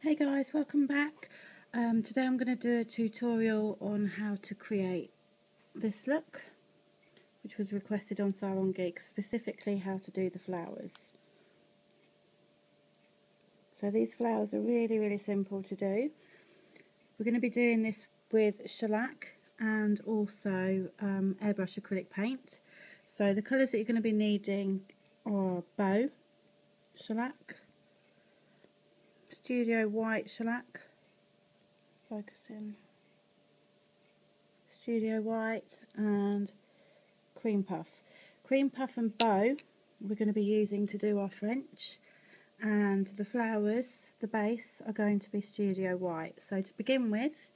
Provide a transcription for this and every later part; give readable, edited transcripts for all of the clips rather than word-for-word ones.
Hey guys, welcome back. Today I'm going to do a tutorial on how to create this look, which was requested on Salon Geek, specifically how to do the flowers. So these flowers are really simple to do. We're going to be doing this with shellac and also airbrush acrylic paint. So the colours that you're going to be needing are Beau shellac, Studio White shellac, focusing, Studio White, and Cream Puff. Cream Puff and Beau we're going to be using to do our French, and the flowers, the base, are going to be Studio White. So to begin with,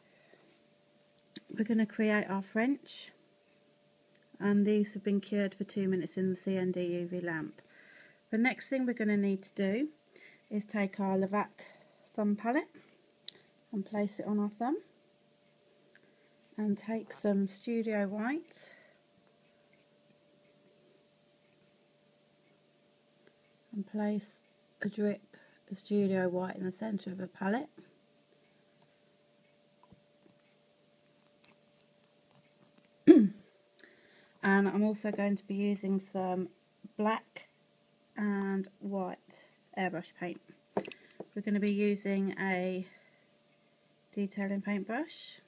we're going to create our French, and these have been cured for 2 minutes in the CND UV lamp. The next thing we're going to need to do is take our Lavaque thumb palette and place it on our thumb, and take some Studio White and place a drip of Studio White in the centre of a palette. And I'm also going to be using some black and white airbrush paint. We're going to be using a detailing paintbrush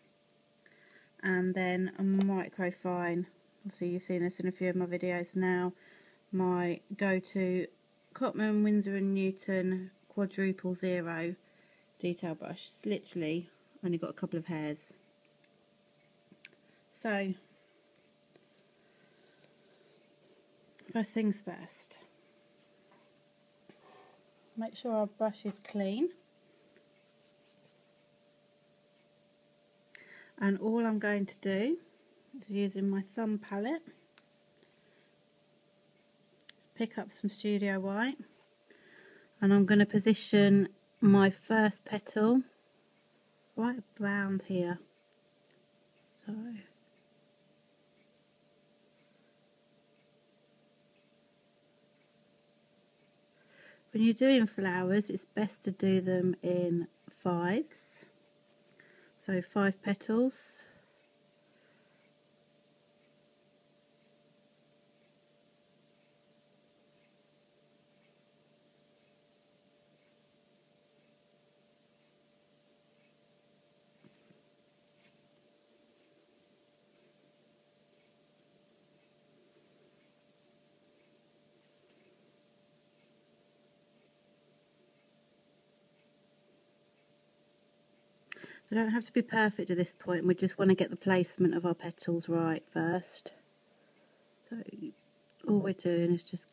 and then a microfine. Obviously you've seen this in a few of my videos now. My go-to Cotman Winsor & Newton quadruple 0 detail brush. It's literally only got a couple of hairs. So first things first, make sure our brush is clean, and all I'm going to do is, using my thumb palette, pick up some Studio White, and I'm going to position my first petal right around here. So when you're doing flowers, it's best to do them in fives, so 5 petals. They don't have to be perfect at this point, we just want to get the placement of our petals right first. So all we're doing is just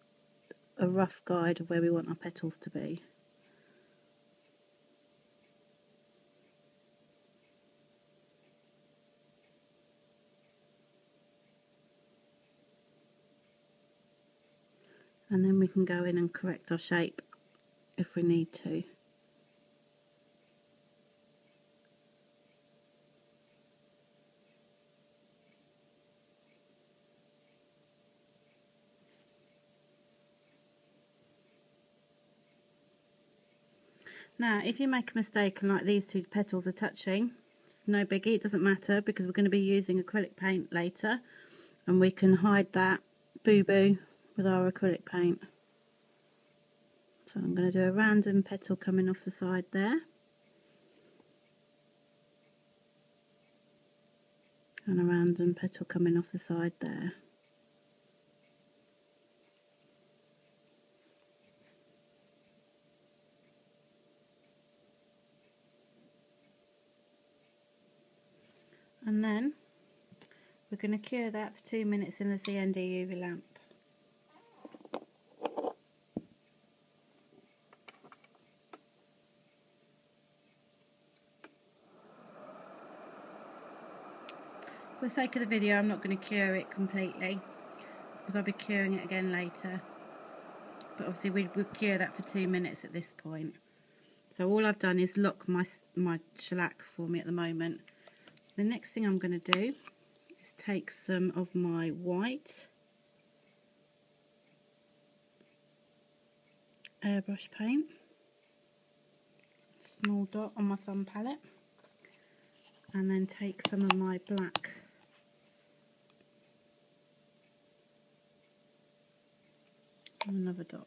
a rough guide of where we want our petals to be. And then we can go in and correct our shape if we need to. Now, if you make a mistake and like these 2 petals are touching, it's no biggie, it doesn't matter, because we're going to be using acrylic paint later, and we can hide that boo-boo with our acrylic paint. So I'm going to do a random petal coming off the side there, and a random petal coming off the side there. And then we're going to cure that for 2 minutes in the CND UV lamp. For the sake of the video, I'm not going to cure it completely, because I'll be curing it again later. But obviously we'll cure that for 2 minutes at this point. So all I've done is lock my shellac for me at the moment. The next thing I'm going to do is take some of my white airbrush paint, small dot on my thumb palette, and then take some of my black and another dot.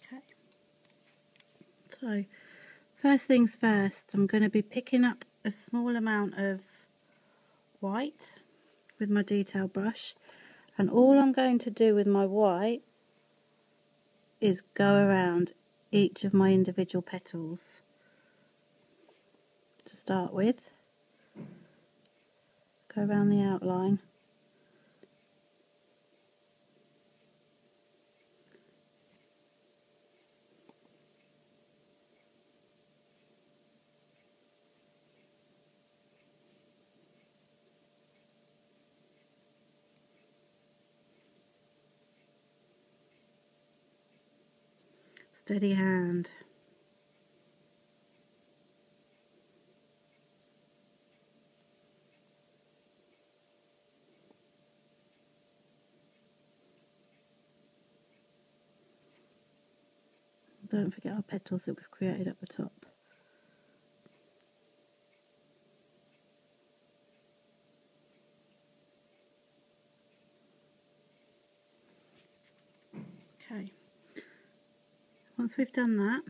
Okay, so first things first, I'm going to be picking up a small amount of white with my detail brush, and all I'm going to do with my white is go around each of my individual petals. To start with, go around the outline. Steady hand. Don't forget our petals that we've created at the top. Okay, once we've done that,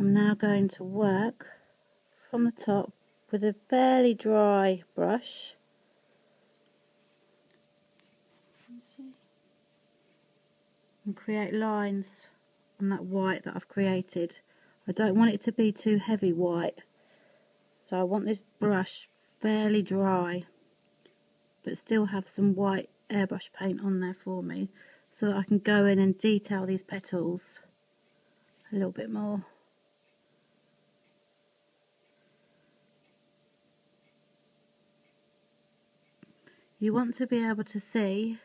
I'm now going to work from the top with a fairly dry brush. And create lines on that white that I've created. I don't want it to be too heavy white, so I want this brush fairly dry but still have some white airbrush paint on there for me, so that I can go in and detail these petals a little bit more. You want to be able to see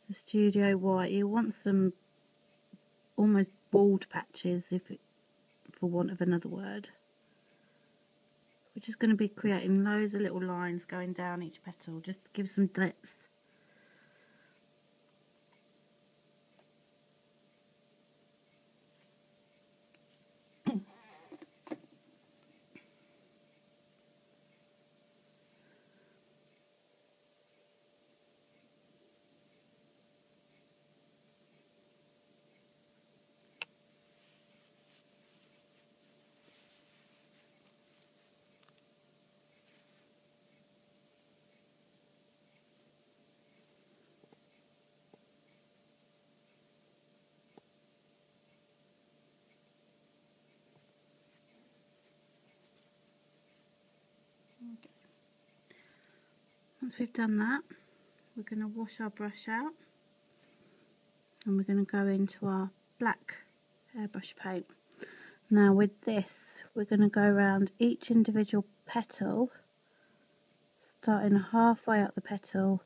the studio white. You want some almost bald patches, for want of another word. We're just going to be creating loads of little lines going down each petal, just to give some depth. Once we've done that, we're going to wash our brush out, and we're going to go into our black airbrush paint. Now with this, we're going to go around each individual petal, starting halfway up the petal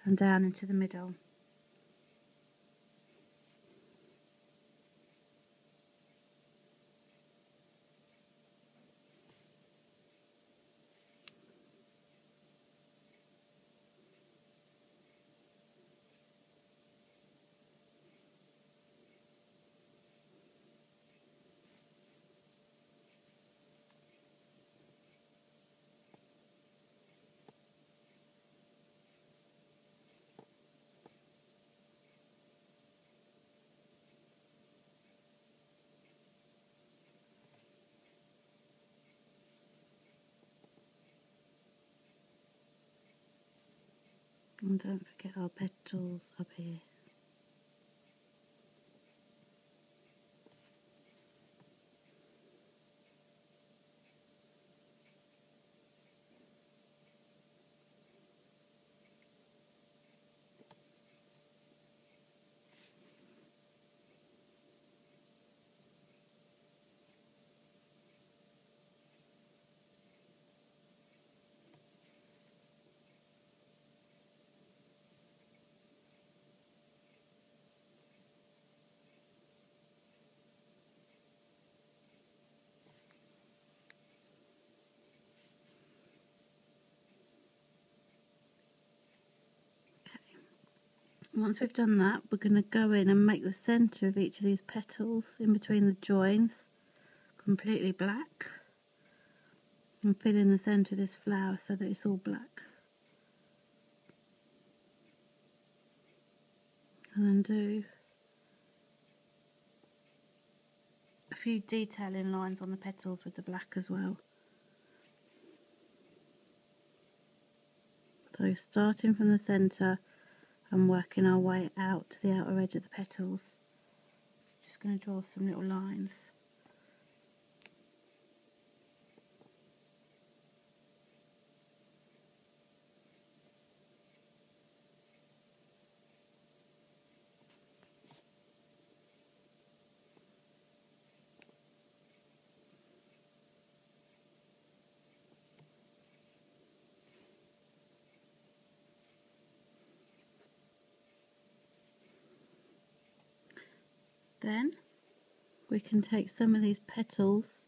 and down into the middle. And don't forget our petals up here. Once we've done that, we're going to go in and make the centre of each of these petals in between the joins completely black, and fill in the centre of this flower so that it's all black. And then do a few detailing lines on the petals with the black as well. So starting from the centre and working our way out to the outer edge of the petals. Just going to draw some little lines. Then we can take some of these petals,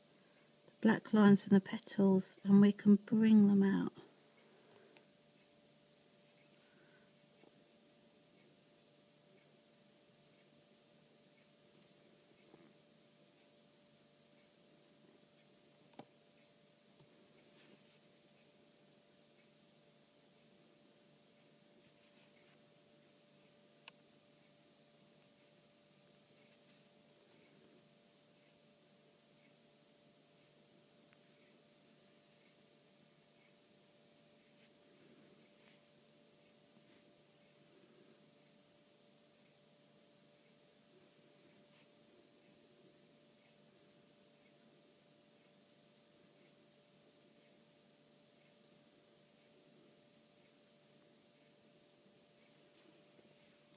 the black lines from the petals, and we can bring them out.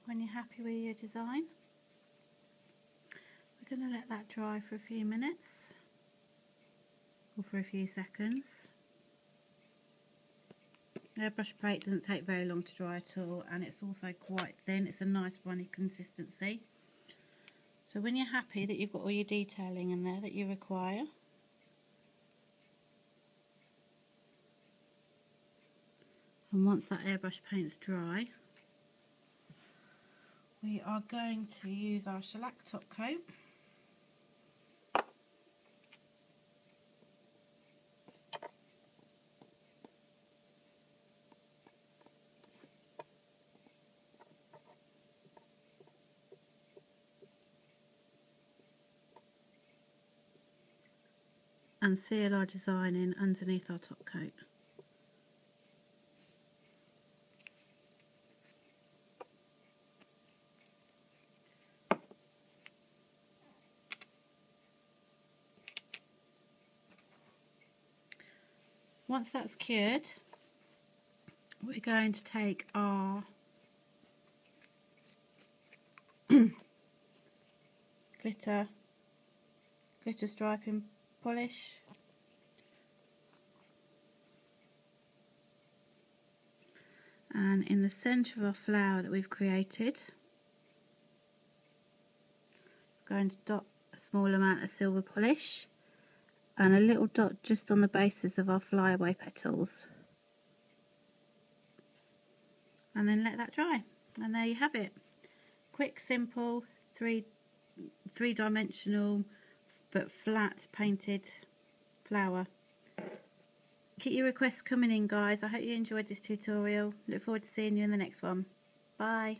When you're happy with your design, we're going to let that dry for a few minutes or for a few seconds. Airbrush paint doesn't take very long to dry at all, and it's also quite thin. It's a nice runny consistency. So when you're happy that you've got all your detailing in there that you require, and once that airbrush paint's dry, we are going to use our shellac top coat. And seal our design in underneath our top coat. Once that's cured, we're going to take our glitter striping polish and in the centre of our flower that we've created, we're going to dot a small amount of silver polish and a little dot just on the bases of our flyaway petals, and then let that dry, and there you have it. Quick, simple, three-dimensional but flat painted flower. Keep your requests coming in, guys. I hope you enjoyed this tutorial. Look forward to seeing you in the next one. Bye.